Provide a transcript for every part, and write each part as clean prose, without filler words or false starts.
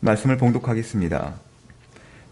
말씀을 봉독하겠습니다.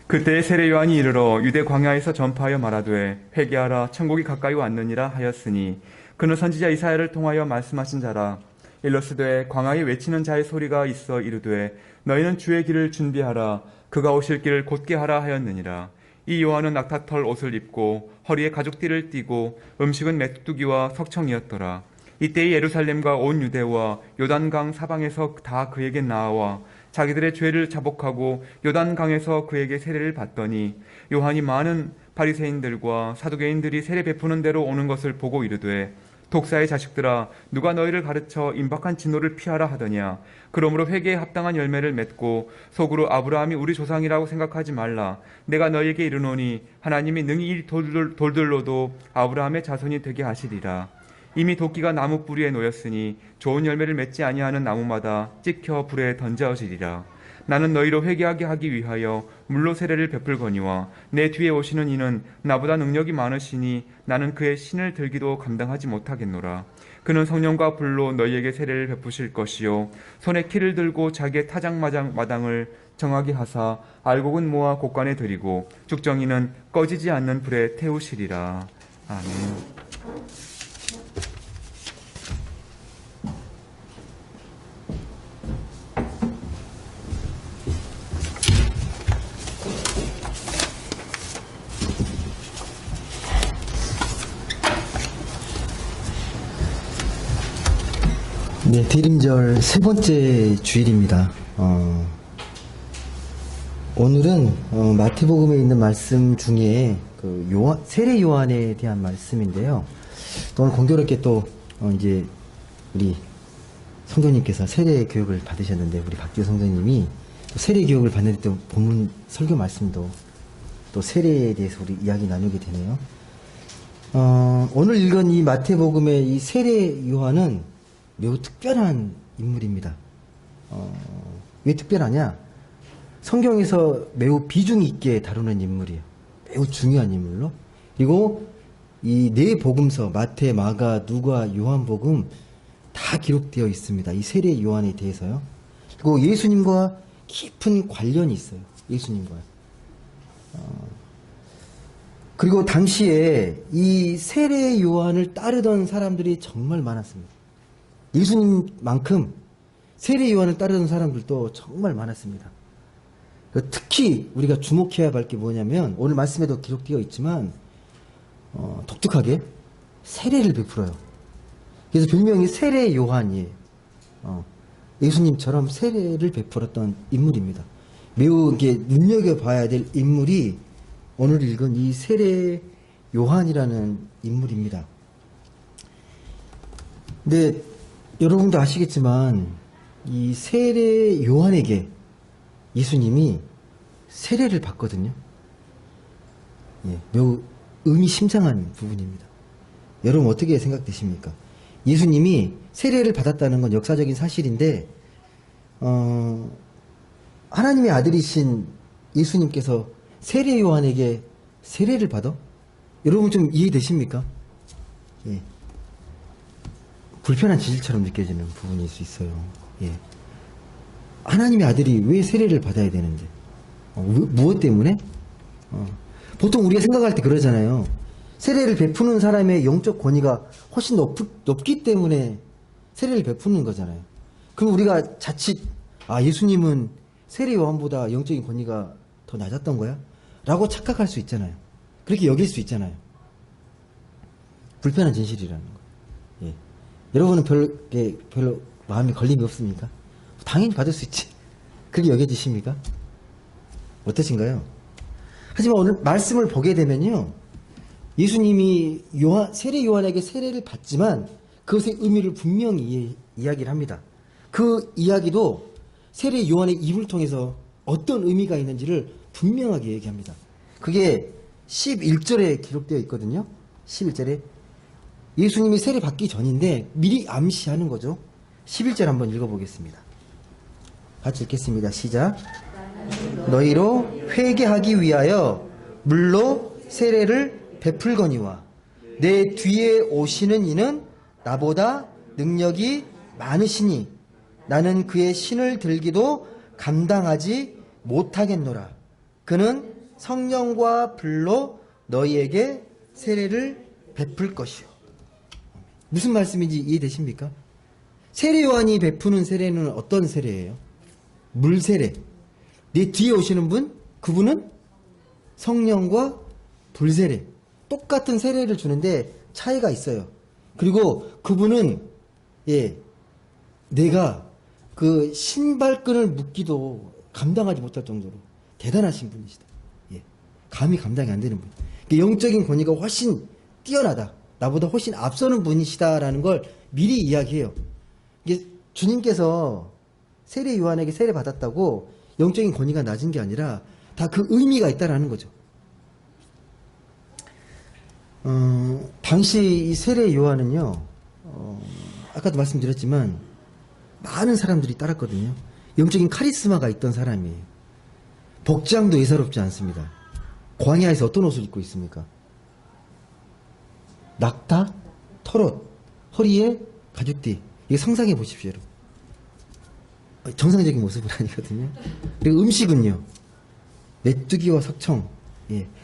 그때 세례 요한이 이르러 유대 광야에서 전파하여 말하되 회개하라 천국이 가까이 왔느니라 하였으니 그는 선지자 이사야를 통하여 말씀하신 자라. 일러스되 광야에 외치는 자의 소리가 있어 이르되 너희는 주의 길을 준비하라 그가 오실 길을 곧게 하라 하였느니라. 이 요한은 낙타털 옷을 입고 허리에 가죽띠를 띠고 음식은 메뚜기와 석청이었더라. 이때 예루살렘과 온 유대와 요단강 사방에서 다 그에게 나아와 자기들의 죄를 자복하고 요단강에서 그에게 세례를 받더니 요한이 많은 바리새인들과 사두개인들이 세례 베푸는 대로 오는 것을 보고 이르되 독사의 자식들아 누가 너희를 가르쳐 임박한 진노를 피하라 하더냐. 그러므로 회개에 합당한 열매를 맺고 속으로 아브라함이 우리 조상이라고 생각하지 말라. 내가 너희에게 이르노니 하나님이 능히 이 돌들로도 아브라함의 자손이 되게 하시리라. 이미 도끼가 나무 뿌리에 놓였으니 좋은 열매를 맺지 아니하는 나무마다 찍혀 불에 던져지리라. 나는 너희로 회개하게 하기 위하여 물로 세례를 베풀거니와 내 뒤에 오시는 이는 나보다 능력이 많으시니 나는 그의 신을 들기도 감당하지 못하겠노라. 그는 성령과 불로 너희에게 세례를 베푸실 것이요 손에 키를 들고 자기의 타작마당을 정하게 하사 알곡은 모아 곡간에 들이고 죽정이는 꺼지지 않는 불에 태우시리라. 아멘. 네, 대림절 세 번째 주일입니다. 오늘은 마태복음에 있는 말씀 중에 그 세례 요한에 대한 말씀인데요. 또 오늘 공교롭게 또 이제 우리 성도님께서 세례 교육을 받으셨는데 우리 박지호 성도님이 또 세례 교육을 받는데 또 본문 설교 말씀도 또 세례에 대해서 우리 이야기 나누게 되네요. 오늘 읽은 이 마태복음의 이 세례 요한은 매우 특별한 인물입니다. 왜 특별하냐? 성경에서 매우 비중 있게 다루는 인물이에요. 매우 중요한 인물로. 그리고 이 네 복음서, 마태, 마가, 누가, 요한복음 다 기록되어 있습니다. 이 세례 요한에 대해서요. 그리고 예수님과 깊은 관련이 있어요. 예수님과요. 그리고 당시에 이 세례 요한을 따르던 사람들이 정말 많았습니다. 예수님만큼 세례 요한을 따르는 사람들도 정말 많았습니다. 특히 우리가 주목해야 할 게 뭐냐면 오늘 말씀에도 기록되어 있지만 독특하게 세례를 베풀어요. 그래서 별명이 세례 요한이에요. 예수님처럼 세례를 베풀었던 인물입니다. 매우 이게 눈여겨봐야 될 인물이 오늘 읽은 이 세례 요한이라는 인물입니다. 근데 여러분도 아시겠지만 이 세례 요한에게 예수님이 세례를 받거든요. 예, 매우 의미심장한 부분입니다. 여러분 어떻게 생각되십니까? 예수님이 세례를 받았다는 건 역사적인 사실인데 하나님의 아들이신 예수님께서 세례 요한에게 세례를 받아? 여러분 좀 이해되십니까? 예. 불편한 진실처럼 느껴지는 부분일 수 있어요. 예. 하나님의 아들이 왜 세례를 받아야 되는데? 무엇 때문에? 보통 우리가 생각할 때 그러잖아요. 세례를 베푸는 사람의 영적 권위가 훨씬 높기 때문에 세례를 베푸는 거잖아요. 그럼 우리가 자칫 예수님은 세례 요한보다 영적인 권위가 더 낮았던 거야? 라고 착각할 수 있잖아요. 그렇게 여길 수 있잖아요. 불편한 진실이라는 거. 예. 여러분은 별로 마음에 걸림이 없습니까? 당연히 받을 수 있지. 그렇게 여겨지십니까? 어떠신가요? 하지만 오늘 말씀을 보게 되면요. 예수님이 세례 요한에게 세례를 받지만 그것의 의미를 분명히 이야기를 합니다. 그 이야기도 세례 요한의 입을 통해서 어떤 의미가 있는지를 분명하게 얘기합니다. 그게 11절에 기록되어 있거든요. 11절에 예수님이 세례 받기 전인데 미리 암시하는 거죠. 11절 한번 읽어보겠습니다. 같이 읽겠습니다. 시작. 너희로 회개하기 위하여 물로 세례를 베풀거니와 내 뒤에 오시는 이는 나보다 능력이 많으시니 나는 그의 신을 들기도 감당하지 못하겠노라. 그는 성령과 불로 너희에게 세례를 베풀 것이요. 무슨 말씀인지 이해되십니까? 세례 요한이 베푸는 세례는 어떤 세례예요? 물 세례. 내 뒤에 오시는 분, 그분은 성령과 불 세례. 똑같은 세례를 주는데 차이가 있어요. 그리고 그분은 내가 그 신발끈을 묶기도 감당하지 못할 정도로 대단하신 분이시다. 감히 감당이 안 되는 분. 영적인 권위가 훨씬 뛰어나다. 나보다 훨씬 앞서는 분이시다라는 걸 미리 이야기해요. 이게 주님께서 세례 요한에게 세례 받았다고 영적인 권위가 낮은 게 아니라 다 그 의미가 있다라는 거죠. 당시 이 세례 요한은요, 아까도 말씀드렸지만 많은 사람들이 따랐거든요. 영적인 카리스마가 있던 사람이에요. 복장도 예사롭지 않습니다. 광야에서 어떤 옷을 입고 있습니까? 낙타, 털옷, 허리에 가죽띠. 이거 상상해 보십시오, 여러분. 정상적인 모습은 아니거든요. 그리고 음식은요, 메뚜기와 석청,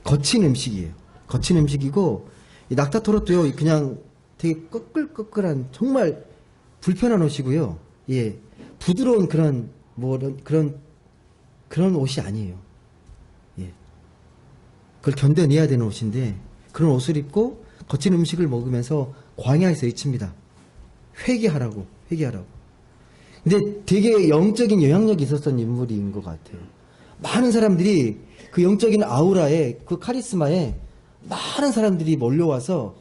거친 음식이에요. 거친 음식이고, 이 낙타 털옷도요, 그냥 되게 꺼끌꺼끌한, 정말 불편한 옷이고요. 부드러운 그런 옷이 아니에요. 그걸 견뎌내야 되는 옷인데, 그런 옷을 입고, 거친 음식을 먹으면서 광야에서 외칩니다. 회개하라고. 근데 되게 영적인 영향력이 있었던 인물인 것 같아요. 많은 사람들이 그 영적인 아우라에, 그 카리스마에 많은 사람들이 몰려와서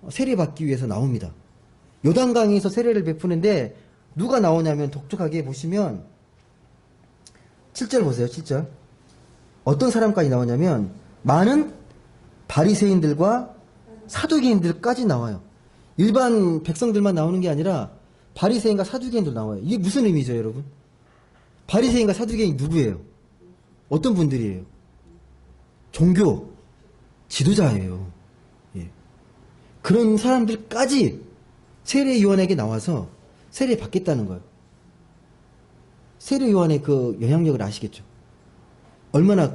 세례받기 위해서 나옵니다. 요단강에서 세례를 베푸는데 누가 나오냐면 독특하게 보시면 7절 보세요. 7절. 어떤 사람까지 나오냐면 많은 바리새인들과 사두개인들까지 나와요. 일반 백성들만 나오는 게 아니라 바리새인과 사두개인도 나와요. 이게 무슨 의미죠, 여러분? 바리새인과 사두개인 누구예요? 어떤 분들이에요? 종교 지도자예요. 그런 사람들까지 세례 요한에게 나와서 세례 받겠다는 거예요. 세례 요한의 그 영향력을 아시겠죠? 얼마나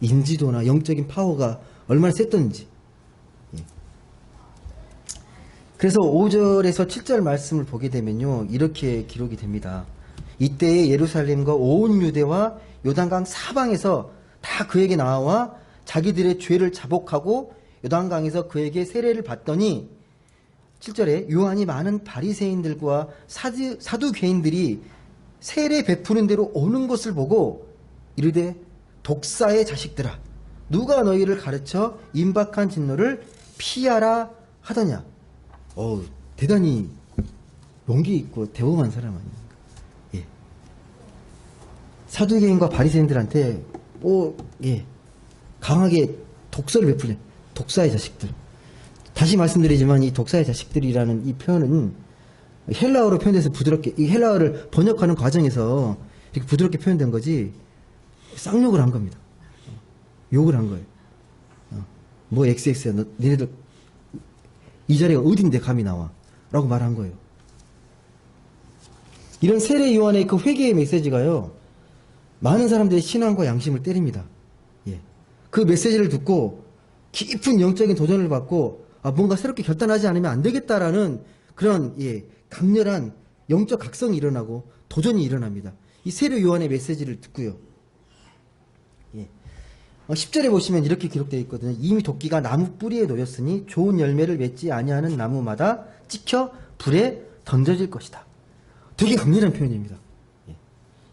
인지도나 영적인 파워가 얼마나 셌던지. 그래서 5절에서 7절 말씀을 보게 되면요, 이렇게 기록이 됩니다. 이때에 예루살렘과 온 유대와 요단강 사방에서 다 그에게 나와 자기들의 죄를 자복하고 요단강에서 그에게 세례를 받더니 7절에 요한이 많은 바리새인들과 사두개인들이 세례 베푸는 대로 오는 것을 보고 이르되 독사의 자식들아, 누가 너희를 가르쳐 임박한 진노를 피하라 하더냐. 대단히 용기 있고 대범한 사람 아닙니까? 사두개인과 바리새인들한테 강하게 독서를 베풀려. 독사의 자식들. 다시 말씀드리지만 이 독사의 자식들이라는 이 표현은 헬라어로 표현돼서 부드럽게, 이 헬라어를 번역하는 과정에서 이렇게 부드럽게 표현된 거지 쌍욕을 한 겁니다. 욕을 한 거예요. 뭐 XX야, 니네들 이 자리가 어딘데 감히 나와 라고 말한 거예요. 이런 세례 요한의 그 회개의 메시지가요, 많은 사람들의 신앙과 양심을 때립니다. 그 메시지를 듣고 깊은 영적인 도전을 받고 뭔가 새롭게 결단하지 않으면 안 되겠다라는 그런 강렬한 영적 각성이 일어나고 도전이 일어납니다. 이 세례 요한의 메시지를 듣고요. 10절에 보시면 이렇게 기록되어 있거든요. 이미 도끼가 나무 뿌리에 놓였으니 좋은 열매를 맺지 아니하는 나무마다 찍혀 불에 던져질 것이다. 되게 강렬한 표현입니다.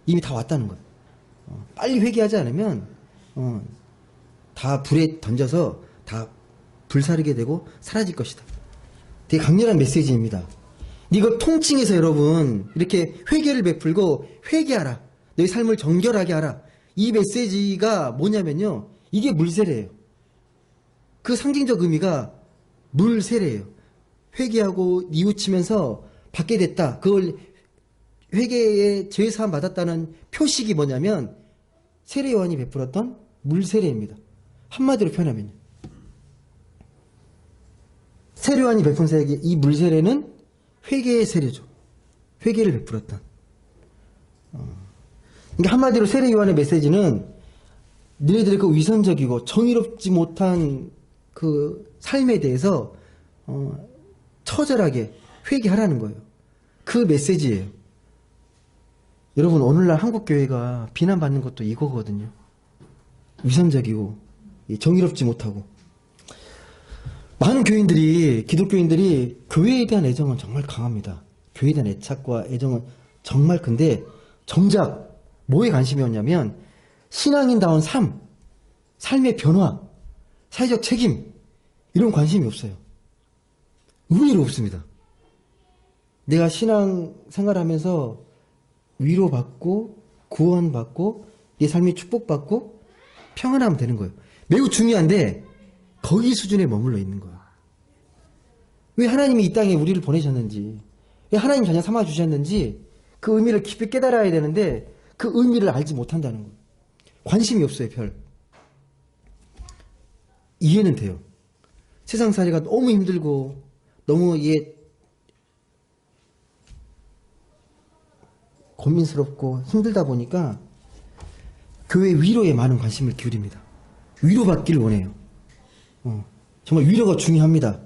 이미 다 왔다는 거예요. 빨리 회개하지 않으면 다 불에 던져서 다 불사르게 되고 사라질 것이다. 되게 강렬한 메시지입니다. 이거 통칭해서 여러분 이렇게 회개를 베풀고 회개하라. 너희 삶을 정결하게 하라. 이 메시지가 뭐냐면요, 이게 물세례예요. 그 상징적 의미가 물세례예요. 회개하고 뉘우치면서 받게 됐다. 그걸 회개에 죄사함 받았다는 표식이 뭐냐면 세례 요한이 베풀었던 물세례입니다. 한마디로 표현하면요, 세례 요한이 베푼 세례, 이 물세례는 회개의 세례죠. 회개를 베풀었던. 그러니까 한마디로 세례 요한의 메시지는 너희들의 그 위선적이고 정의롭지 못한 그 삶에 대해서 처절하게 회개하라는 거예요. 그 메시지예요. 여러분, 오늘날 한국교회가 비난받는 것도 이거거든요. 위선적이고 정의롭지 못하고. 많은 교인들이, 기독교인들이 교회에 대한 애정은 정말 강합니다. 교회에 대한 애착과 애정은 정말 큰데 정작 뭐에 관심이었냐면 신앙인다운 삶, 삶의 변화, 사회적 책임 이런 관심이 없어요. 의외로 없습니다. 내가 신앙 생활하면서 위로받고 구원받고 내 삶이 축복받고 평안하면 되는 거예요. 매우 중요한데 거기 수준에 머물러 있는 거예요. 왜 하나님이 이 땅에 우리를 보내셨는지, 왜 하나님 자녀 삼아주셨는지 그 의미를 깊이 깨달아야 되는데 그 의미를 알지 못한다는 거예요. 관심이 없어요. 별. 이해는 돼요. 세상살이가 너무 힘들고 너무 고민스럽고 힘들다 보니까 교회 위로에 많은 관심을 기울입니다. 위로받기를 원해요. 정말 위로가 중요합니다.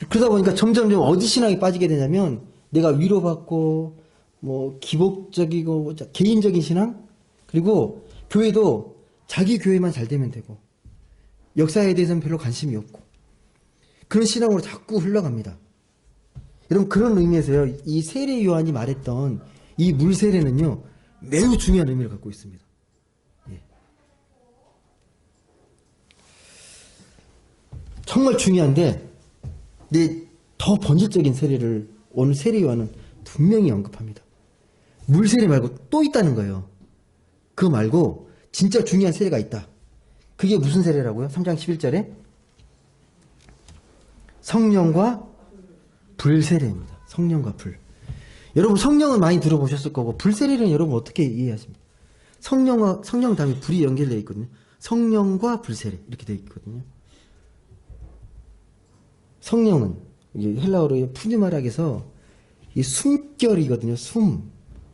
그러다 보니까 점점 어디 신앙에 빠지게 되냐면 내가 위로받고 뭐 기복적이고 개인적인 신앙, 그리고 교회도 자기 교회만 잘 되면 되고 역사에 대해서는 별로 관심이 없고 그런 신앙으로 자꾸 흘러갑니다. 여러분, 그런 의미에서요, 이 세례 요한이 말했던 이 물세례는요 매우 중요한 의미를 갖고 있습니다. 예. 정말 중요한데 더 본질적인 세례를 오늘 세례 요한은 분명히 언급합니다. 물세례 말고 또 있다는 거예요. 그거 말고 진짜 중요한 세례가 있다. 그게 무슨 세례라고요? 3장 11절에 성령과 불 세례입니다. 성령과 불. 여러분, 성령은 많이 들어보셨을 거고 불 세례는 여러분 어떻게 이해하십니까? 성령 다음에 불이 연결되어 있거든요. 성령과 불 세례 이렇게 되어 있거든요. 성령은 헬라어로 푸니마락에서 이 숨결이거든요. 숨,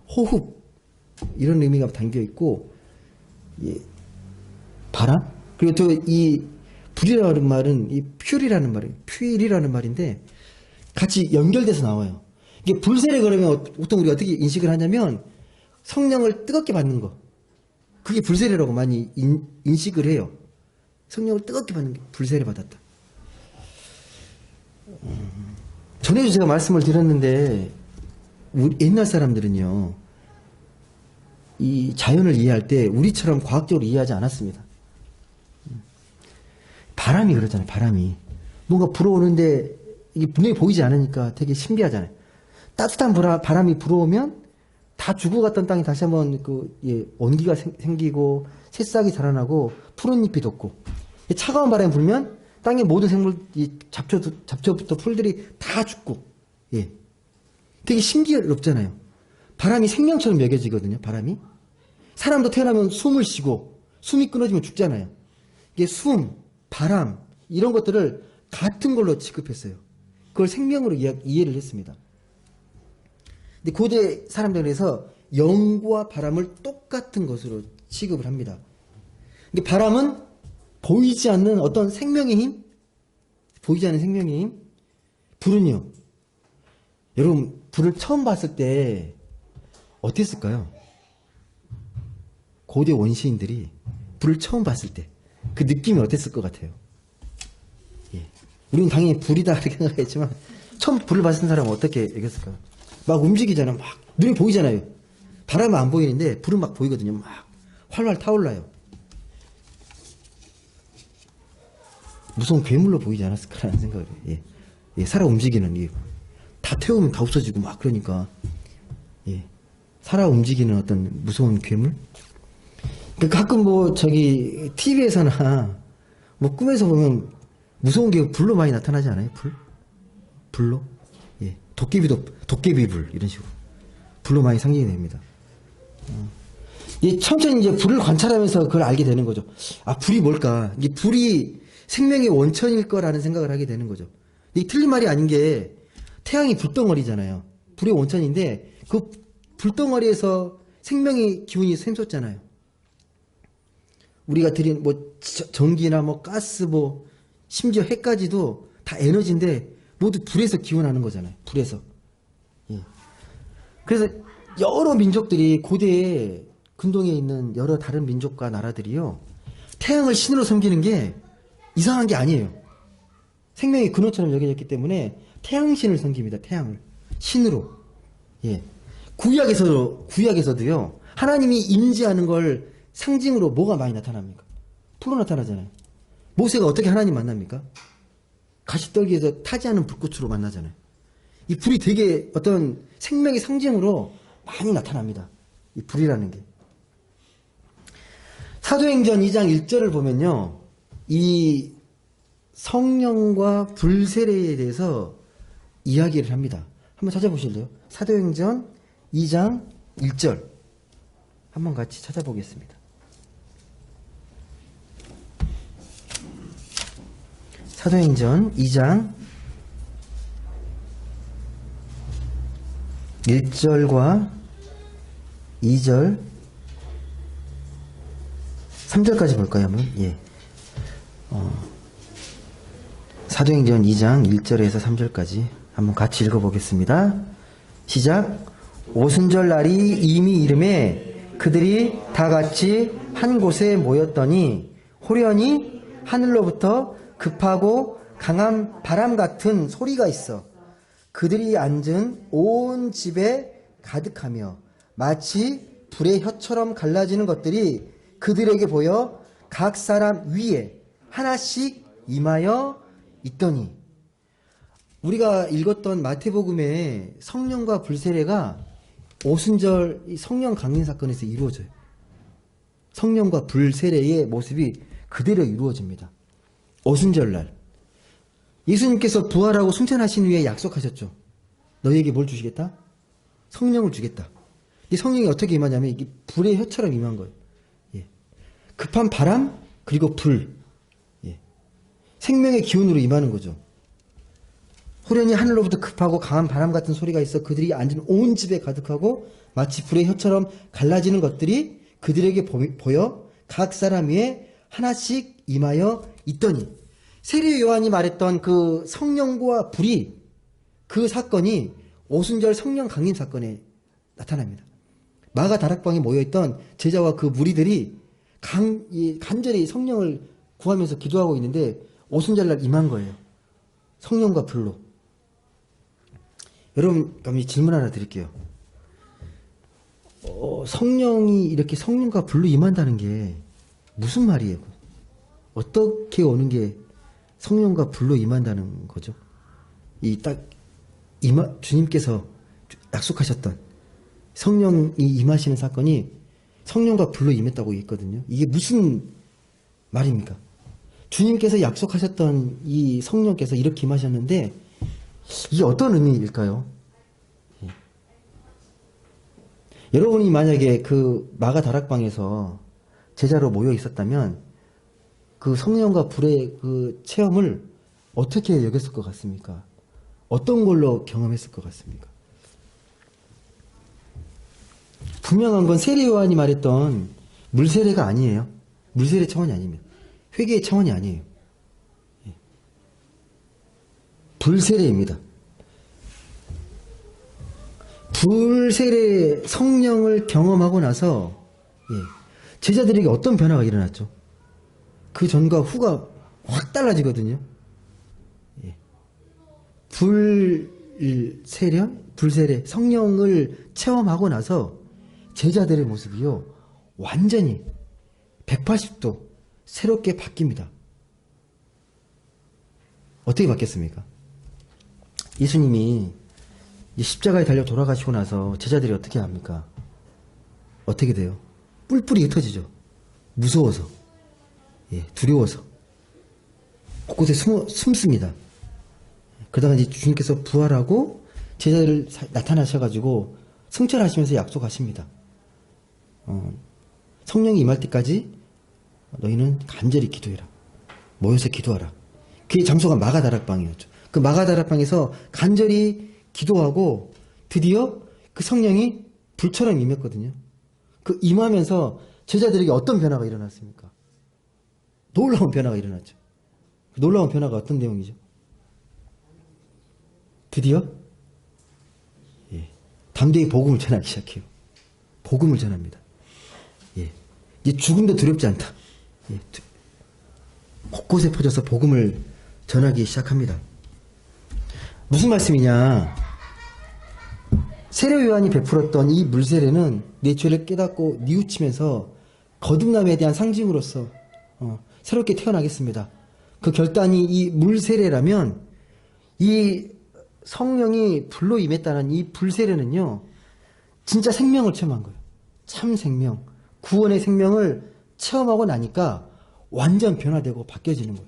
호흡 이런 의미가 담겨 있고, 바람, 그리고 또 이 불이라는 말은 이 퓨리라는 말이에요. 퓨일이라는 말인데 같이 연결돼서 나와요. 이게 불세례 그러면 보통 우리가 어떻게 인식을 하냐면 성령을 뜨겁게 받는 거, 그게 불세례라고 많이 인식을 해요. 성령을 뜨겁게 받는 게 불세례 받았다. 전에도 제가 말씀을 드렸는데 옛날 사람들은요 이 자연을 이해할 때 우리처럼 과학적으로 이해하지 않았습니다. 바람이 그렇잖아요. 바람이 뭔가 불어오는데 이게 분명히 보이지 않으니까 되게 신비하잖아요. 따뜻한 바람이 불어오면 다 죽어갔던 땅이 다시 한번 온기가 생기고 새싹이 자라나고 푸른 잎이 돋고, 차가운 바람이 불면 땅의 모든 생물, 잡초부터 풀들이 다 죽고, 되게 신기롭잖아요. 바람이 생명처럼 여겨지거든요. 바람이. 사람도 태어나면 숨을 쉬고 숨이 끊어지면 죽잖아요. 이게 숨, 바람 이런 것들을 같은 걸로 취급했어요. 그걸 생명으로 이해를 했습니다. 근데 고대 사람들에서 영과 바람을 똑같은 것으로 취급을 합니다. 근데 바람은 보이지 않는 어떤 생명의 힘, 보이지 않는 생명의 힘. 불은요, 여러분, 불을 처음 봤을 때 어땠을까요? 고대 원시인들이 불을 처음 봤을 때 그 느낌이 어땠을 것 같아요? 우리는 당연히 불이다 이렇게 생각했지만 처음 불을 봤은 사람은 어떻게 얘기했을까요? 막 움직이잖아요. 막 눈에 보이잖아요. 바람은 안 보이는데 불은 막 보이거든요. 막 활활 타올라요. 무서운 괴물로 보이지 않았을까라는 생각을 해요. 살아 움직이는, 다 태우면 다 없어지고 막 그러니까, 살아 움직이는 어떤 무서운 괴물? 가끔 TV에서나 꿈에서 보면 무서운 게 불로 많이 나타나지 않아요? 불로? 도깨비불 이런 식으로 불로 많이 상징이 됩니다. 천천히 이제 불을 관찰하면서 그걸 알게 되는 거죠. 아, 불이 뭘까? 이게 불이 생명의 원천일 거라는 생각을 하게 되는 거죠. 이게 틀린 말이 아닌 게 태양이 불덩어리잖아요. 불의 원천인데 그 불덩어리에서 생명의 기운이 샘솟잖아요. 우리가 드린 뭐 전기나 뭐 가스 뭐 심지어 해까지도 다 에너지인데 모두 불에서 기원하는 거잖아요. 불에서. 예. 그래서 여러 민족들이 고대에 근동에 있는 여러 다른 민족과 나라들이요. 태양을 신으로 섬기는 게 이상한 게 아니에요. 생명의 근원처럼 여겨졌기 때문에 태양신을 섬깁니다. 태양을. 신으로. 예. 구약에서도요. 하나님이 임재하는 걸 상징으로 뭐가 많이 나타납니까? 풀로 나타나잖아요. 모세가 어떻게 하나님 만납니까? 가시떨기에서 타지 않은 불꽃으로 만나잖아요. 이 불이 되게 어떤 생명의 상징으로 많이 나타납니다. 이 불이라는 게. 사도행전 2장 1절을 보면요. 이 성령과 불 세례에 대해서 이야기를 합니다. 한번 찾아보실래요? 사도행전 2장 1절. 한번 같이 찾아보겠습니다. 사도행전 2장 1절과 2절 3절까지 볼까요? 한번? 예. 사도행전 2장 1절에서 3절까지 한번 같이 읽어보겠습니다. 시작. 오순절 날이 이미 이름에 그들이 다 같이 한 곳에 모였더니 호련히 하늘로부터 급하고 강한 바람 같은 소리가 있어 그들이 앉은 온 집에 가득하며 마치 불의 혀처럼 갈라지는 것들이 그들에게 보여 각 사람 위에 하나씩 임하여 있더니 우리가 읽었던 마태복음의 성령과 불세례가 오순절 성령 강림 사건에서 이루어져요. 성령과 불세례의 모습이 그대로 이루어집니다. 오순절날 예수님께서 부활하고 승천하신 후에 약속하셨죠. 너희에게 뭘 주시겠다? 성령을 주겠다. 이 성령이 어떻게 임하냐면 이게 불의 혀처럼 임한 거예요. 예. 급한 바람 그리고 불. 예. 생명의 기운으로 임하는 거죠. 호련히 하늘로부터 급하고 강한 바람 같은 소리가 있어 그들이 앉은 온 집에 가득하고 마치 불의 혀처럼 갈라지는 것들이 그들에게 보여 각 사람 위에 하나씩 임하여 있더니 세례 요한이 말했던 그 성령과 불이 그 사건이 오순절 성령 강림 사건에 나타납니다. 마가 다락방에 모여있던 제자와 그 무리들이 간절히 성령을 구하면서 기도하고 있는데 오순절날 임한 거예요. 성령과 불로. 여러분, 그럼 질문 하나 드릴게요. 성령이 이렇게 성령과 불로 임한다는 게 무슨 말이에요? 어떻게 오는 게 성령과 불로 임한다는 거죠? 주님께서 약속하셨던 성령이 임하시는 사건이 성령과 불로 임했다고 했거든요. 이게 무슨 말입니까? 주님께서 약속하셨던 이 성령께서 이렇게 임하셨는데 이게 어떤 의미일까요? 예. 여러분이 만약에 그 마가 다락방에서 제자로 모여 있었다면 그 성령과 불의 그 체험을 어떻게 여겼을 것 같습니까? 어떤 걸로 경험했을 것 같습니까? 분명한 건 세례 요한이 말했던 물세례가 아니에요. 물세례 차원이 아닙니다. 회개의 차원이 아니에요. 예. 불세례입니다. 불세례 성령을 경험하고 나서 제자들에게 어떤 변화가 일어났죠? 그 전과 후가 확 달라지거든요. 불세례, 성령을 체험하고 나서 제자들의 모습이요, 완전히 180도 새롭게 바뀝니다. 어떻게 바뀌었습니까? 예수님이 십자가에 달려 돌아가시고 나서 제자들이 어떻게 합니까? 어떻게 돼요? 뿔뿔이 흩어지죠. 무서워서, 두려워서 곳곳에 숨습니다. 그러다가 이제 주님께서 부활하고 제자들 나타나셔가지고 승천하시면서 약속하십니다. 성령이 임할 때까지 너희는 간절히 기도해라. 모여서 기도하라. 그 장소가 마가다락방이었죠. 그 마가다락방에서 간절히 기도하고 드디어 그 성령이 불처럼 임했거든요. 그 임하면서 제자들에게 어떤 변화가 일어났습니까? 놀라운 변화가 일어났죠. 놀라운 변화가 어떤 내용이죠? 드디어 담대히 복음을 전하기 시작해요. 복음을 전합니다. 이제 죽음도 두렵지 않다. 곳곳에 퍼져서 복음을 전하기 시작합니다. 무슨 말씀이냐? 세례 요한이 베풀었던 이 물세례는 내 죄를 깨닫고 뉘우치면서 거듭남에 대한 상징으로서 새롭게 태어나겠습니다. 그 결단이 이 물세례라면 이 성령이 불로 임했다는 이 불세례는요, 진짜 생명을 체험한 거예요. 참 생명, 구원의 생명을 체험하고 나니까 완전 변화되고 바뀌어지는 거예요.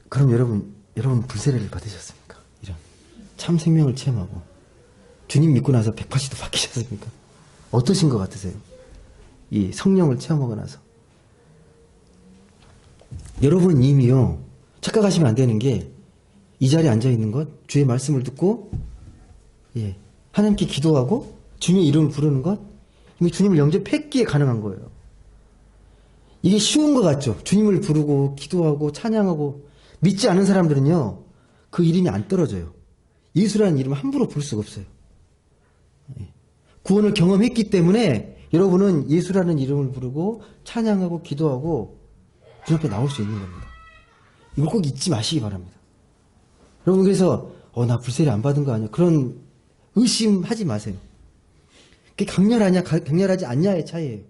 그럼 여러분 불세례를 받으셨습니까? 이런 참 생명을 체험하고 주님 믿고 나서 180도 바뀌셨습니까? 어떠신 것 같으세요? 이 성령을 체험하고 나서. 여러분 이미요, 착각하시면 안 되는 게, 이 자리에 앉아 있는 것, 주의 말씀을 듣고 하나님께 기도하고 주님의 이름을 부르는 것, 이미 주님을 영접했기에 가능한 거예요. 이게 쉬운 것 같죠? 주님을 부르고 기도하고 찬양하고. 믿지 않은 사람들은요, 그 이름이 안 떨어져요. 예수라는 이름을 함부로 부를 수가 없어요. 구원을 경험했기 때문에 여러분은 예수라는 이름을 부르고 찬양하고 기도하고 주 앞에 나올 수 있는 겁니다. 이걸 꼭 잊지 마시기 바랍니다. 여러분, 그래서 나 불세례 안 받은 거 아니야? 그런 의심하지 마세요. 그게 강렬하냐 강렬하지 않냐의 차이예요.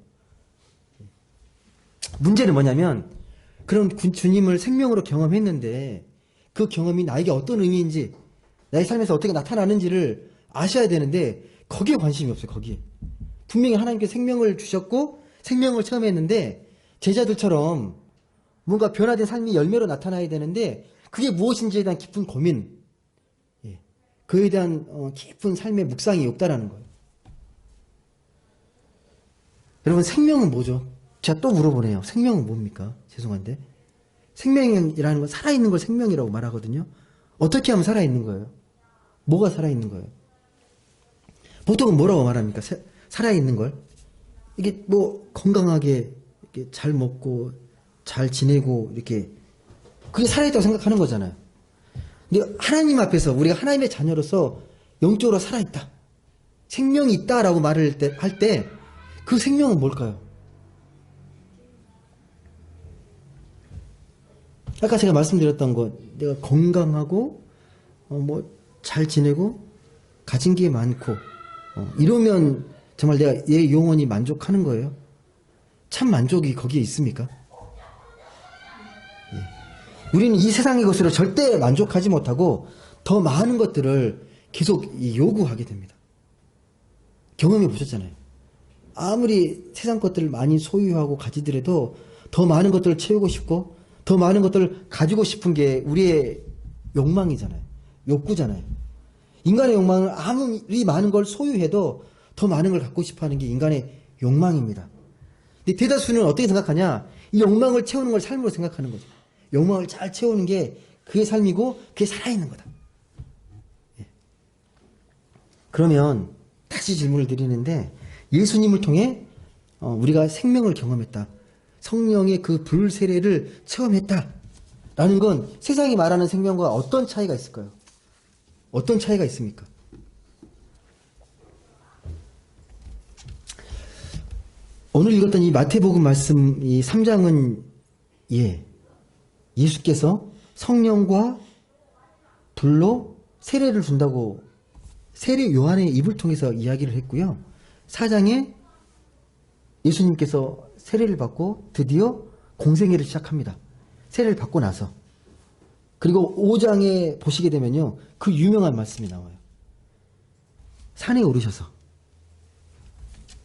문제는 뭐냐면, 그런 주님을 생명으로 경험했는데 그 경험이 나에게 어떤 의미인지, 나의 삶에서 어떻게 나타나는지를 아셔야 되는데 거기에 관심이 없어요. 거기에. 분명히 하나님께 생명을 주셨고 생명을 체험했는데 제자들처럼 뭔가 변화된 삶이 열매로 나타나야 되는데 그게 무엇인지에 대한 깊은 고민, 그에 대한 깊은 삶의 묵상이 없다라는 거예요. 여러분, 생명은 뭐죠? 제가 또 물어보네요. 생명은 뭡니까? 죄송한데. 생명이라는 건 살아있는 걸 생명이라고 말하거든요. 어떻게 하면 살아있는 거예요? 뭐가 살아있는 거예요? 보통은 뭐라고 말합니까? 살아있는 걸? 이게 뭐 건강하게 이렇게 잘 먹고 잘 지내고 이렇게, 그게 살아있다고 생각하는 거잖아요. 근데 하나님 앞에서 우리가 하나님의 자녀로서 영적으로 살아있다, 생명이 있다라고 말을 할 때 그 생명은 뭘까요? 아까 제가 말씀드렸던 것, 내가 건강하고 뭐 잘 지내고 가진 게 많고 이러면 정말 내가 얘 영혼이 만족하는 거예요? 참 만족이 거기에 있습니까? 우리는 이 세상의 것으로 절대 만족하지 못하고 더 많은 것들을 계속 요구하게 됩니다. 경험해 보셨잖아요. 아무리 세상 것들을 많이 소유하고 가지더라도 더 많은 것들을 채우고 싶고 더 많은 것들을 가지고 싶은 게 우리의 욕망이잖아요. 욕구잖아요. 인간의 욕망은 아무리 많은 걸 소유해도 더 많은 걸 갖고 싶어 하는 게 인간의 욕망입니다. 근데 대다수는 어떻게 생각하냐? 이 욕망을 채우는 걸 삶으로 생각하는 거죠. 욕망을 잘 채우는 게 그의 삶이고 그게 살아있는 거다. 그러면 다시 질문을 드리는데, 예수님을 통해 우리가 생명을 경험했다, 성령의 그 불세례를 체험했다라는 건 세상이 말하는 생명과 어떤 차이가 있을까요? 어떤 차이가 있습니까? 오늘 읽었던 이 마태복음 말씀 이 3장은 예수께서 성령과 불로 세례를 준다고 세례 요한의 입을 통해서 이야기를 했고요. 4장에 예수님께서 세례를 받고 드디어 공생애를 시작합니다. 세례를 받고 나서. 그리고 5장에 보시게 되면요, 그 유명한 말씀이 나와요. 산에 오르셔서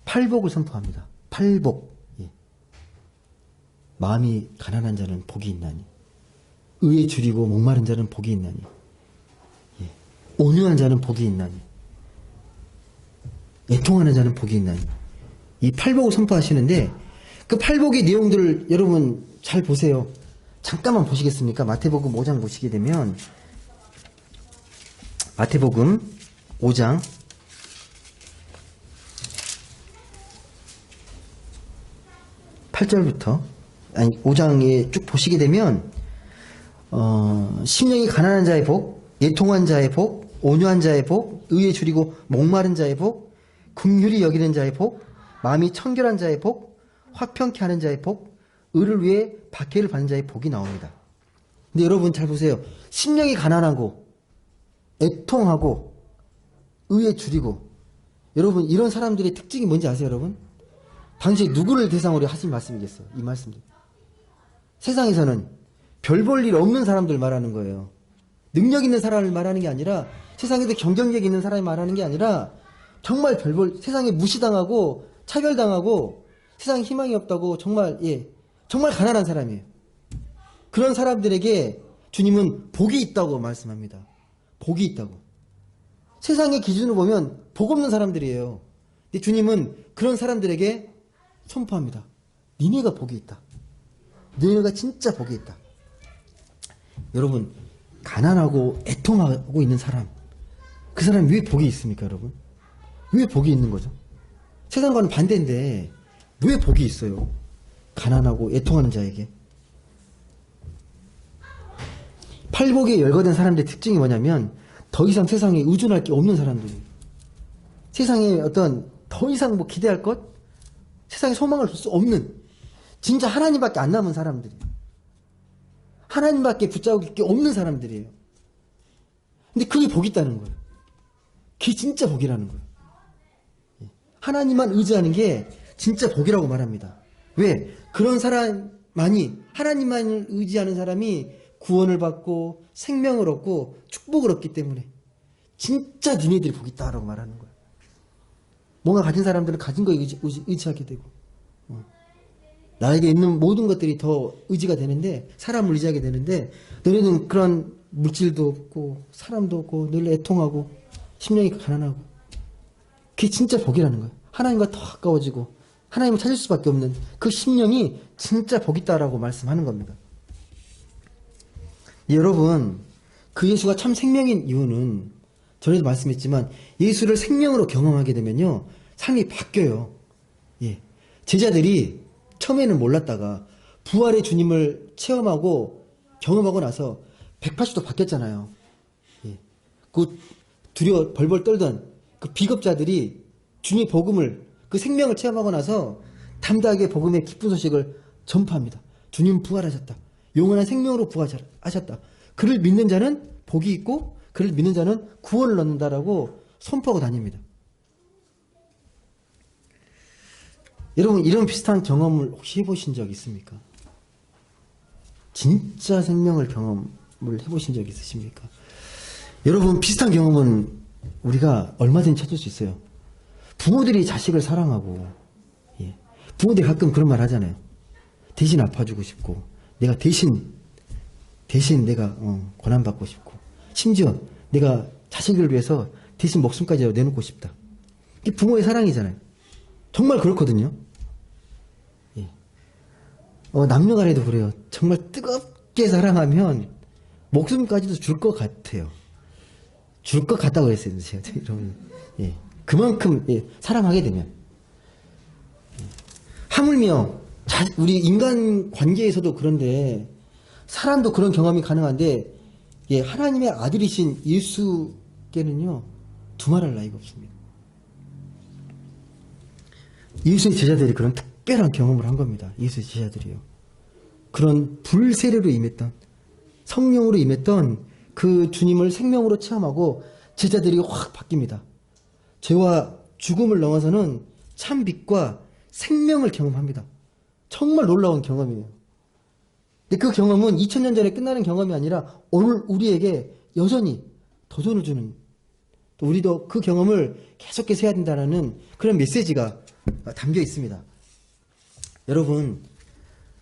팔복을 선포합니다. 팔복. 마음이 가난한 자는 복이 있나니, 의에 줄이고 목마른 자는 복이 있나니, 온유한 자는 복이 있나니, 애통하는 자는 복이 있나니. 이 팔복을 선포하시는데 그 팔복의 내용들을 여러분 잘 보세요. 잠깐만 보시겠습니까? 마태복음 5장 보시게 되면, 마태복음 5장 8절부터, 아니, 5장에 쭉 보시게 되면, 심령이 가난한 자의 복, 애통한 자의 복, 온유한 자의 복, 의에 줄이고 목마른 자의 복, 긍휼히 여기는 자의 복, 마음이 청결한 자의 복, 화평케 하는 자의 복, 의를 위해 박해를 받는 자의 복이 나옵니다. 근데 여러분 잘 보세요. 심령이 가난하고 애통하고 의에 줄이고, 여러분 이런 사람들의 특징이 뭔지 아세요, 여러분? 당시 누구를 대상으로 하신 말씀이겠어요? 이 말씀들. 세상에서는 별 볼 일 없는 사람들 말하는 거예요. 능력 있는 사람을 말하는 게 아니라, 세상에도 경쟁력 있는 사람을 말하는 게 아니라, 정말 세상에 무시당하고 차별당하고 세상에 희망이 없다고 정말 정말 가난한 사람이에요. 그런 사람들에게 주님은 복이 있다고 말씀합니다. 복이 있다고. 세상의 기준으로 보면 복 없는 사람들이에요. 근데 주님은 그런 사람들에게 선포합니다. 니네가 복이 있다. 니네가 진짜 복이 있다. 여러분, 가난하고 애통하고 있는 사람, 그 사람이 왜 복이 있습니까, 여러분? 왜 복이 있는 거죠? 세상과는 반대인데 왜 복이 있어요? 가난하고 애통하는 자에게. 팔복에 열거된 사람들의 특징이 뭐냐면, 더 이상 세상에 의존할 게 없는 사람들이에요. 세상에 어떤 더 이상 기대할 것, 세상에 소망을 줄 수 없는, 진짜 하나님밖에 안 남은 사람들이에요. 하나님밖에 붙잡을 게 없는 사람들이에요. 근데 그게 복이 있다는 거예요. 그게 진짜 복이라는 거예요. 하나님만 의지하는 게 진짜 복이라고 말합니다. 왜? 그런 사람만이, 하나님만 의지하는 사람이 구원을 받고 생명을 얻고 축복을 얻기 때문에 진짜 니네들이 복이 있다라고 말하는 거예요. 뭔가 가진 사람들은 가진 거에 의지하게 되고, 나에게 있는 모든 것들이 더 의지가 되는데, 사람을 의지하게 되는데, 너네는 그런 물질도 없고 사람도 없고 늘 애통하고 심령이 가난하고, 그게 진짜 복이라는 거예요. 하나님과 더 가까워지고 하나님을 찾을 수밖에 없는 그 심령이 진짜 복 있다라고 말씀하는 겁니다. 여러분, 그 예수가 참 생명인 이유는, 전에도 말씀했지만 예수를 생명으로 경험하게 되면요, 삶이 바뀌어요. 제자들이 처음에는 몰랐다가 부활의 주님을 체험하고 경험하고 나서 180도 바뀌었잖아요. 그 두려워 벌벌 떨던 그 비겁자들이 주님의 복음을, 그 생명을 체험하고 나서 담대하게 복음의 기쁜 소식을 전파합니다. 주님 부활하셨다. 영원한 생명으로 부활하셨다. 그를 믿는 자는 복이 있고 그를 믿는 자는 구원을 얻는다라고 선포하고 다닙니다. 여러분, 이런 비슷한 경험을 혹시 해보신 적 있습니까? 진짜 생명을 경험을 해보신 적 있으십니까? 여러분, 비슷한 경험은 우리가 얼마든지 찾을 수 있어요. 부모들이 자식을 사랑하고, 부모들이 가끔 그런 말 하잖아요. 대신 아파주고 싶고, 내가 대신 내가 고난받고 싶고, 심지어 내가 자식을 위해서 대신 목숨까지 내놓고 싶다. 이게 부모의 사랑이잖아요. 정말 그렇거든요. 남녀간에도 그래요. 정말 뜨겁게 사랑하면 목숨까지도 줄 것 같아요. 줄 것 같다고 했어요, 제가. 여러분, 그만큼 사랑하게 되면. 하물며 우리 인간 관계에서도 그런데, 사람도 그런 경험이 가능한데, 하나님의 아들이신 예수께는요, 두말할 나위가 없습니다. 예수의 제자들이 그런 특별한 경험을 한 겁니다. 예수의 제자들이요. 그런 불세례로 임했던, 성령으로 임했던 그 주님을 생명으로 체험하고 제자들이 확 바뀝니다. 죄와 죽음을 넘어서는 참 빛과 생명을 경험합니다. 정말 놀라운 경험이에요. 근데 그 경험은 2000년 전에 끝나는 경험이 아니라 오늘 우리에게 여전히 도전을 주는, 또 우리도 그 경험을 계속해서 해야 된다는 그런 메시지가 담겨 있습니다. 여러분,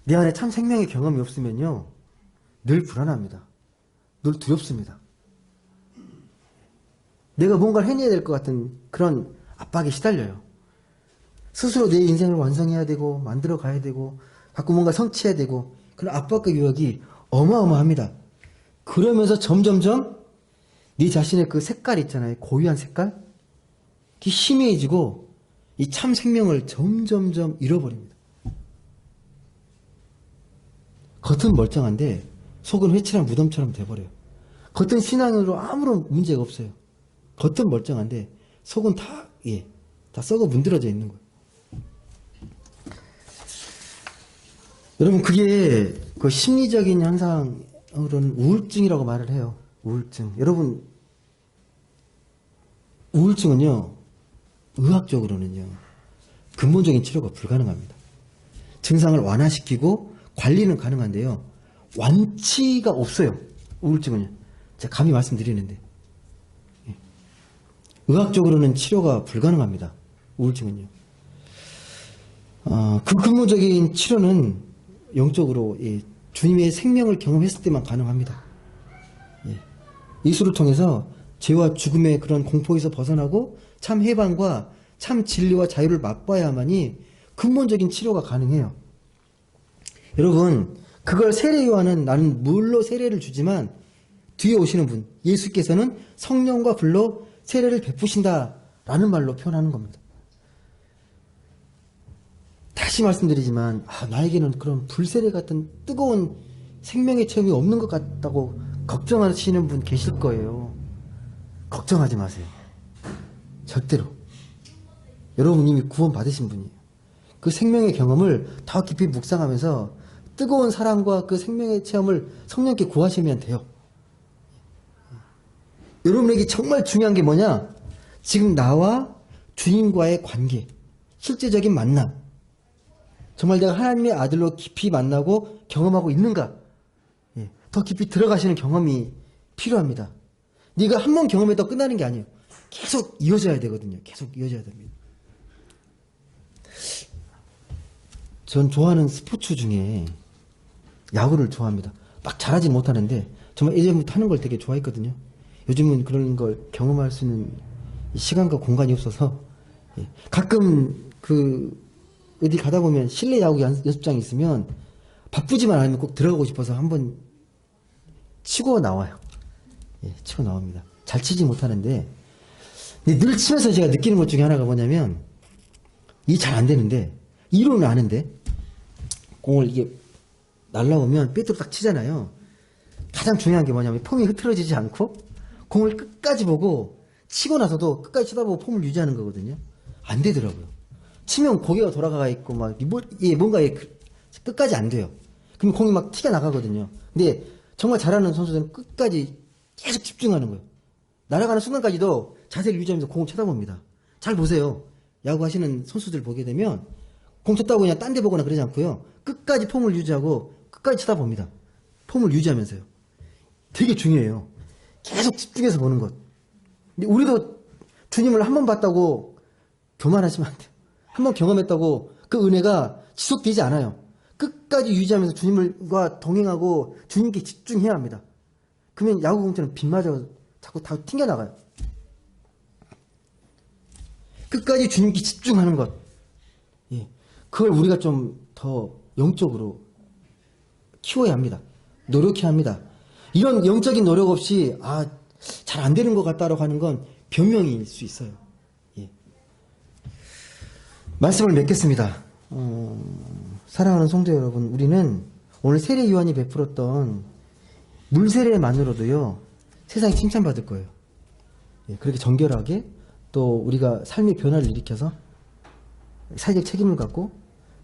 내 안에 참 생명의 경험이 없으면요, 늘 불안합니다. 늘 두렵습니다. 내가 뭔가를 해내야 될 것 같은 그런 압박에 시달려요. 스스로 내 인생을 완성해야 되고 만들어 가야 되고 자꾸 뭔가 성취해야 되고, 그런 압박과 유혹이 어마어마합니다. 그러면서 점점점 네 자신의 그 색깔 있잖아요. 고유한 색깔? 그게 희미해지고 이 참 생명을 점점점 잃어버립니다. 겉은 멀쩡한데 속은 회칠한 무덤처럼 돼버려요. 겉은 신앙으로 아무런 문제가 없어요. 겉은 멀쩡한데 속은 다, 다 썩어 문드러져 있는 거예요. 여러분, 그게 그 심리적인 현상으로는 우울증이라고 말을 해요. 우울증. 여러분, 우울증은요, 의학적으로는요, 근본적인 치료가 불가능합니다. 증상을 완화시키고 관리는 가능한데요, 완치가 없어요. 우울증은요. 제가 감히 말씀드리는데. 의학적으로는 치료가 불가능합니다. 우울증은요. 그 근본적인 치료는 영적으로 주님의 생명을 경험했을 때만 가능합니다. 예수를 통해서 죄와 죽음의 그런 공포에서 벗어나고 참 해방과 참 진리와 자유를 맛봐야만이 근본적인 치료가 가능해요. 여러분, 그걸 세례 요한은 나는 물로 세례를 주지만 뒤에 오시는 분 예수께서는 성령과 불로 세례를 베푸신다라는 말로 표현하는 겁니다. 다시 말씀드리지만 나에게는 그런 불세례 같은 뜨거운 생명의 체험이 없는 것 같다고 걱정하시는 분 계실 거예요. 걱정하지 마세요. 절대로. 여러분 이미 구원 받으신 분이에요. 그 생명의 경험을 더 깊이 묵상하면서 뜨거운 사랑과 그 생명의 체험을 성령께 구하시면 돼요. 여러분에게 정말 중요한 게 뭐냐? 지금 나와 주님과의 관계, 실제적인 만남. 정말 내가 하나님의 아들로 깊이 만나고 경험하고 있는가? 더 깊이 들어가시는 경험이 필요합니다. 네가 한 번 경험했다고 끝나는 게 아니에요. 계속 이어져야 되거든요. 계속 이어져야 됩니다. 전 좋아하는 스포츠 중에 야구를 좋아합니다. 막 잘하진 못하는데 정말 예전부터 하는 걸 되게 좋아했거든요. 요즘은 그런 걸 경험할 수 있는 시간과 공간이 없어서 가끔 어디 가다 보면 실내 야구 연습장이 있으면 바쁘지만 않으면 꼭 들어가고 싶어서 한번 치고 나와요. 치고 나옵니다. 잘 치지 못하는데 늘 치면서 제가 느끼는 것 중에 하나가 뭐냐면 이게 잘 안 되는데 이론은 아는데 공을 이게 날라오면 빼도록 딱 치잖아요. 가장 중요한 게 뭐냐면 폼이 흐트러지지 않고 공을 끝까지 보고 치고 나서도 끝까지 쳐다보고 폼을 유지하는 거거든요. 안 되더라고요. 치면 고개가 돌아가 있고 뭔가 끝까지 안 돼요. 그럼 공이 막 튀가 나가거든요. 근데 정말 잘하는 선수들은 끝까지 계속 집중하는 거예요. 날아가는 순간까지도 자세를 유지하면서 공을 쳐다봅니다. 잘 보세요. 야구 하시는 선수들 보게 되면 공 쳤다고 그냥 딴 데 보거나 그러지 않고요. 끝까지 폼을 유지하고 끝까지 쳐다봅니다. 폼을 유지하면서요. 되게 중요해요. 계속 집중해서 보는 것. 근데 우리도 주님을 한 번 봤다고 교만하시면 안 돼요. 한 번 경험했다고 그 은혜가 지속되지 않아요. 끝까지 유지하면서 주님과 동행하고 주님께 집중해야 합니다. 그러면 야구공처럼 빗 맞아 자꾸 다 튕겨나가요. 끝까지 주님께 집중하는 것. 그걸 우리가 좀 더 영적으로 키워야 합니다. 노력해야 합니다. 이런 영적인 노력 없이 잘 안 되는 것 같다라고 하는 건 변명일 수 있어요. 말씀을 맺겠습니다. 사랑하는 성도 여러분, 우리는 오늘 세례 요한이 베풀었던 물세례만으로도요 세상이 칭찬받을 거예요. 그렇게 정결하게 또 우리가 삶의 변화를 일으켜서 사회적 책임을 갖고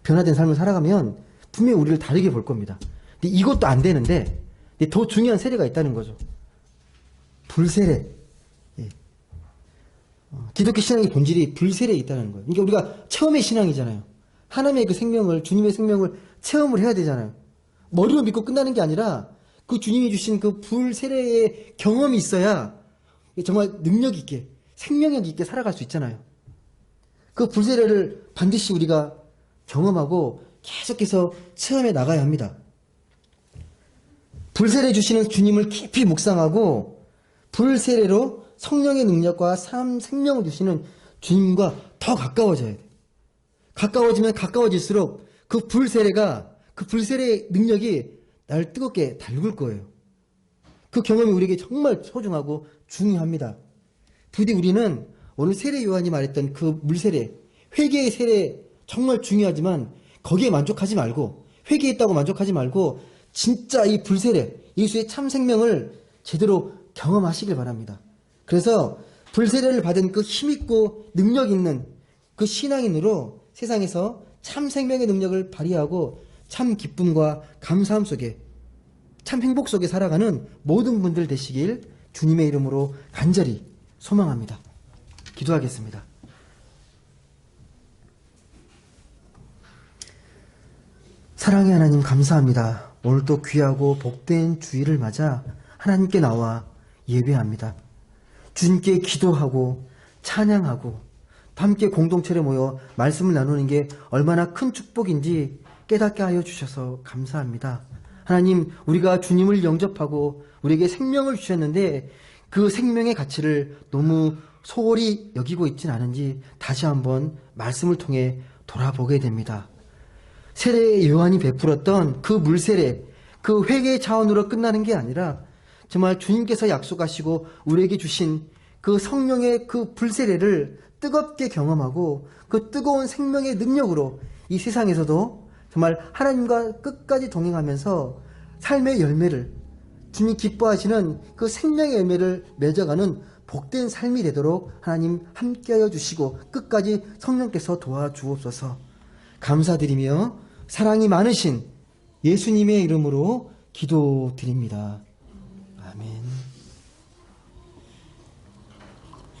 변화된 삶을 살아가면 분명히 우리를 다르게 볼 겁니다. 근데 이것도 안 되는데 더 중요한 세례가 있다는 거죠. 불세례. 기독교 신앙의 본질이 불세례에 있다는 거예요. 그러니까 우리가 체험의 신앙이잖아요. 하나님의 그 생명을, 주님의 생명을 체험을 해야 되잖아요. 머리로 믿고 끝나는 게 아니라 그 주님이 주신 그 불세례의 경험이 있어야 정말 능력 있게, 생명력 있게 살아갈 수 있잖아요. 그 불세례를 반드시 우리가 경험하고 계속해서 체험해 나가야 합니다. 불세례 주시는 주님을 깊이 묵상하고 불세례로 성령의 능력과 생명을 주시는 주님과 더 가까워져야 돼요. 가까워지면 가까워질수록 그 불세례의 능력이 나를 뜨겁게 달굴 거예요. 그 경험이 우리에게 정말 소중하고 중요합니다. 부디 우리는 오늘 세례 요한이 말했던 그 물세례, 회개의 세례 정말 중요하지만 거기에 만족하지 말고 회개했다고 만족하지 말고 진짜 이 불세례, 예수의 참 생명을 제대로 경험하시길 바랍니다. 그래서 불세례를 받은 그 힘있고 능력 있는 그 신앙인으로 세상에서 참 생명의 능력을 발휘하고 참 기쁨과 감사함 속에 참 행복 속에 살아가는 모든 분들 되시길 주님의 이름으로 간절히 소망합니다. 기도하겠습니다. 사랑의 하나님 감사합니다. 오늘도 귀하고 복된 주일을 맞아 하나님께 나와 예배합니다. 주님께 기도하고 찬양하고 함께 공동체로 모여 말씀을 나누는 게 얼마나 큰 축복인지 깨닫게 하여 주셔서 감사합니다. 하나님, 우리가 주님을 영접하고 우리에게 생명을 주셨는데 그 생명의 가치를 너무 소홀히 여기고 있진 않은지 다시 한번 말씀을 통해 돌아보게 됩니다. 세례 요한이 베풀었던 그 물세례, 그 회개의 차원으로 끝나는 게 아니라 정말 주님께서 약속하시고 우리에게 주신 그 성령의 그 불세례를 뜨겁게 경험하고 그 뜨거운 생명의 능력으로 이 세상에서도 정말 하나님과 끝까지 동행하면서 삶의 열매를, 주님 기뻐하시는 그 생명의 열매를 맺어가는 복된 삶이 되도록 하나님 함께하여 주시고 끝까지 성령께서 도와주옵소서. 감사드리며 사랑이 많으신 예수님의 이름으로 기도드립니다.